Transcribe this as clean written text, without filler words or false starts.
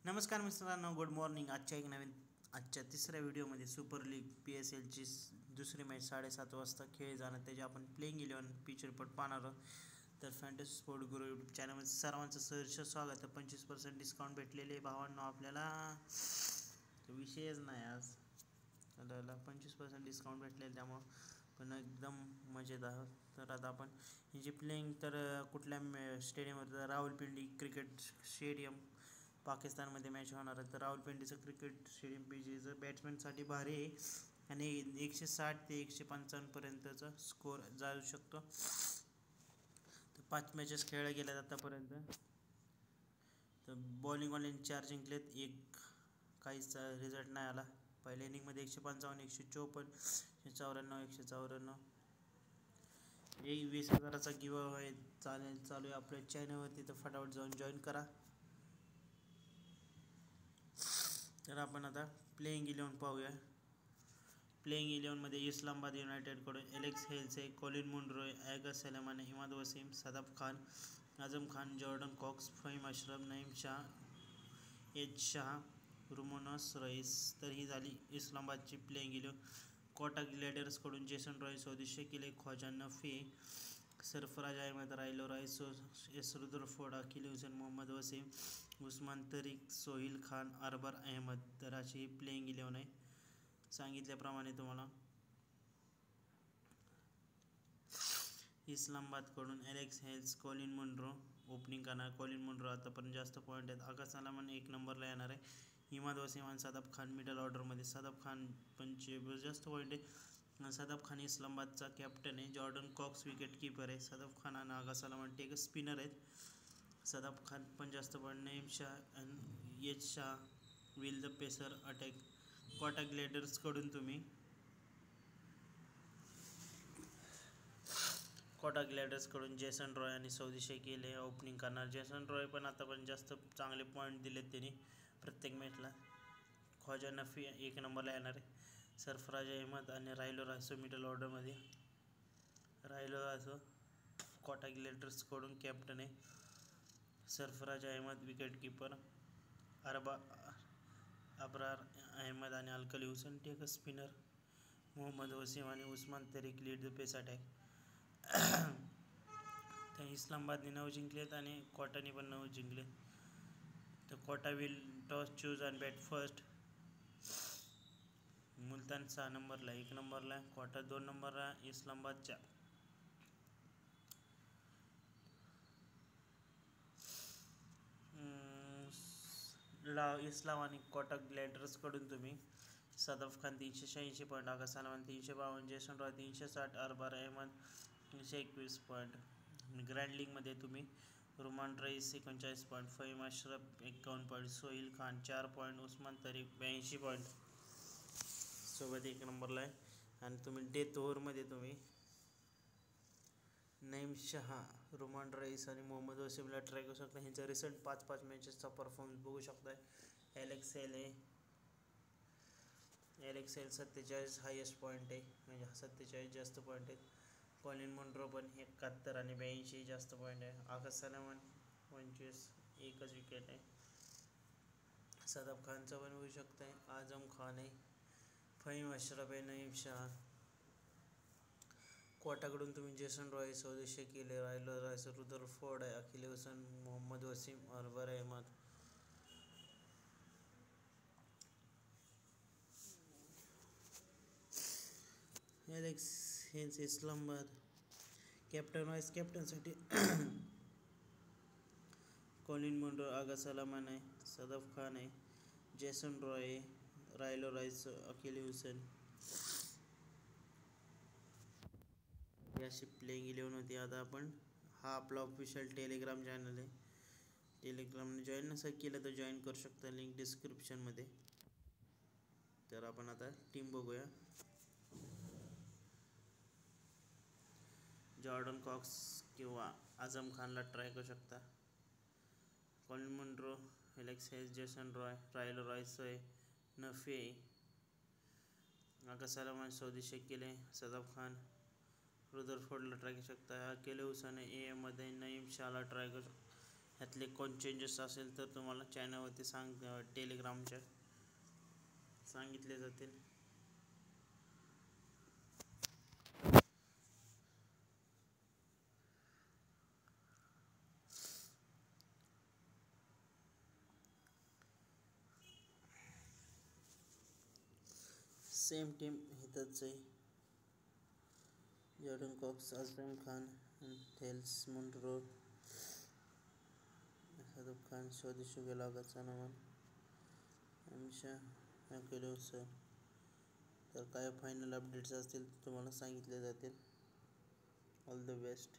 नमस्कार मित्रांनो, good morning. आजच्या तिसऱ्या व्हिडिओमध्ये सुपर लीग PSLची दुसरी मॅच 7:30 वाजता खेळली जाणार, त्याची आपण प्लेइंग 11 पिच रिपोर्ट पाहणार आहोत. तर फॅन्टसी स्पोर्ट गुरु यूट्यूब चॅनलमध्ये सर्वांचं सहर्ष स्वागत आहे. 25% डिस्काउंट भेटलेले भावांनो आपल्याला, विषयच नाही आज. आपल्याला 25% डिस्काउंट भेटलेले, त्यामुळं पण एकदम मजेत आहोत. तर आता आपण ही जी प्लेइंग तर कुठल्या स्टेडियमवर, तर रावलपिंडी क्रिकेट स्टेडियम पाकिस्तानमध्ये मॅच होणार आहे. तर रावलपिंडीचं क्रिकेट स्टेडियम PGचं बॅट्समॅनसाठी भारी आहे आणि 160 ते 155पर्यंतचा स्कोअर जाऊ शकतो. तर 5 मॅचेस खेळल्या गेल्यात आतापर्यंत. तर बॉलिंगवाल्यांनी 4 जिंकलेत, एक काहीच रिझल्ट नाही आला. पहिल्या इनिंगमध्ये 155, 154, 194, 194. 20,000चा गिव्ह अवे चालू आहे आपल्या चॅनलवरती, तर फटाफट जाऊन जॉईन करा. तर आपण आता प्लेइंग 11 पाहूया. प्लेइंग 11मध्ये इस्लामाबाद युनायटेडकडून एलेक्स हेल्से, कॉलिन मुनरो, ॲगर Salman, Imad Wasim, Shadab Khan, Azam Khan, Jordan Cox, Faheem Ashraf, Naeem Shah, H Shah, Rumman Raees. तर ही झाली इस्लामाबादची प्लेइंग 11. कोटा ग्लॅडियर्सकडून Jason Roy, Saud Shakeel, Khawaja Nafay, Sarfaraz Ahmed, Rilee Rossouw, Rutherford, Akeal Hosein, Mohammad Wasim, Usman Tariq, Sohail Khan, अरबार Ahmad. तर अशी ही प्लेइंग 11 आहे. सांगितल्याप्रमाणे तुम्हाला इस्लामाबादकडून Alex Hales, Colin Munro opening करणार. कॉलिन मुनरो आतापर्यंत जास्त पॉईंट आहेत. आगा सलामान 1 नंबरला येणार आहे. इमाद वसीम आणि सदाब खान मिडल ऑर्डरमध्ये. सदाब खान जास्त पॉईंट आहे. सदाब खान इस्लामाबादचा कॅप्टन आहे. जॉर्डन कॉक्स विकेट कीपर आहे. सदाब खान आणि आगा सलामान टेक स्पिनर आहेत. सदाब खान पण जास्त पॉईंट. नईम शाह आणि H Shah will the pacer attack. Quetta ग्लॅडियर्सकडून तुम्ही जेसन रॉय आणि सौदी शकील हे ओपनिंग करणार. जेसन रॉय पण आतापर्यंत जास्त चांगले पॉईंट दिलेत त्यांनी प्रत्येक मॅचला. ख्वाजा नफी 1 नंबरला येणार आहे. सरफराज अहमद आणि रायलो रायसो मिडल ऑर्डरमध्ये. रायलो रायसो कोटा ग्लॅडियर्सकडून कॅप्टन आहे. Sarfaraz Ahmed wicket keeper. अब्रार अहमद आणि Akeal Hosein take spinner. Mohammad Wasim आणि उस्मान तरीक लीड द पेस अटॅक. त्या इस्लामाबादने 9 जिंकलेत आणि कोटाने पण 9 जिंकले. तर कोटा विल टॉस चूज आणि बॅट फर्स्ट. मुलतान 6 नंबरला, 1 नंबरला कोटा, 2 नंबरला इस्लामाबाद 4. इस्लाम आणि कोटा ग्लॅडियर्सकडून तुम्ही Shadab Khan 386 point, Agha Salman 352, Jason Roy 360, Abrar Ahmed 321 point. Grand लीगमध्ये तुम्ही Rumman Raees 39 point, Faheem Ashraf 51 point, Sohail Khan 4 point, Usman Tariq 82 point सोबत 1 नंबरला आहे. आणि तुम्ही डेथ ओव्हरमध्ये तुम्ही नईम शाह, रुमान रईस आणि मोहम्मद वसीमला ट्राय करू शकता. ह्यांचा रिसेंट 5 मॅचेसचा परफॉर्मन्स बघू शकता. एलेक्स हेल 47 हायेस्ट पॉईंट आहे, म्हणजे 47 जास्त पॉईंट आहेत. कॉलिन मुनरो पण 71 आणि 82 जास्त पॉईंट आहे. आगा सलामान 25, एकच विकेट आहे. सदाब खानचा पण बघू शकता. आझम खान आहे, फहीम अशरफ आहे, नईम शाह. कोटाकडून तुम्ही Jason Roy, Saud Shakeel, Rilee Rossouw, Rutherford आहे, Akeal Hosein, Mohammad Wasim, Abrar Ahmed. Alex Hales Islamabad. Captain vice कॅप्टनसाठी कॉलिन मुनरो, आगा सलामान आहे, सदाब खान आहे, जेसन रॉय आहे, रायलो रायसो, अखिल हुसेन. अशी प्लेइंग 11 होती. आता आपण हा आपला ऑफिशियल टेलिग्राम चॅनल आहे. टेलिग्रामने जॉईन नसेल केलं तर जॉईन करू शकता, लिंक डिस्क्रिप्शनमध्ये. तर आपण आता टीम बघूया. जॉर्डन कॉक्स किंवा आझम खानला ट्राय करू शकता. Colin Munro, Alex Hales, Jason Roy, Rilee Rossouw आहे, नफी आहे, आगा सलामान, सौदी शकील आहे, सदाब खान, रुदरफोर्डला ट्राय करू शकता. अखिल हुसेन आहे, AM मध्ये, नईम शाहला ट्राय करू शकता. ह्यातले कोण चेंजेस असेल तर तुम्हाला चॅनलवरती टेलिग्रामच्या सांगितले जातील. सेम टीम इथंच आहे. Jordan Cox, Azam Khan, Hales Munro, Shahrukh Khan, स्वदेशी गेला सनमान, हमेशा अकेलो सर. तर काय फायनल अपडेट्स असतील तुम्हाला सांगितले जातील. All the best.